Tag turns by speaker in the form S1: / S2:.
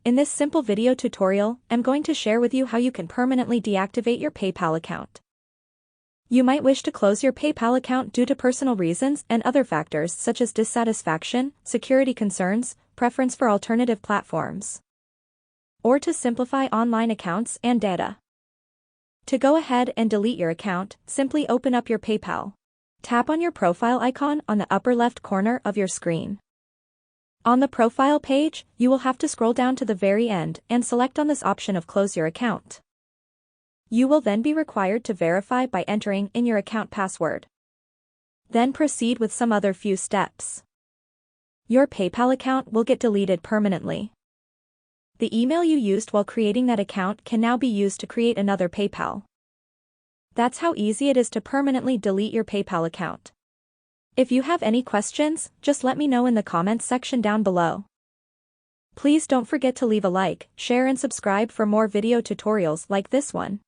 S1: In this simple video tutorial, I'm going to share with you how you can permanently deactivate your PayPal account. You might wish to close your PayPal account due to personal reasons and other factors such as dissatisfaction, security concerns, preference for alternative platforms, or to simplify online accounts and data. To go ahead and delete your account, simply open up your PayPal. Tap on your profile icon on the upper left corner of your screen. On the profile page, you will have to scroll down to the very end and select on this option of Close Your Account. You will then be required to verify by entering in your account password. Then proceed with some other few steps. Your PayPal account will get deleted permanently. The email you used while creating that account can now be used to create another PayPal. That's how easy it is to permanently delete your PayPal account. If you have any questions, just let me know in the comments section down below. Please don't forget to leave a like, share and subscribe for more video tutorials like this one.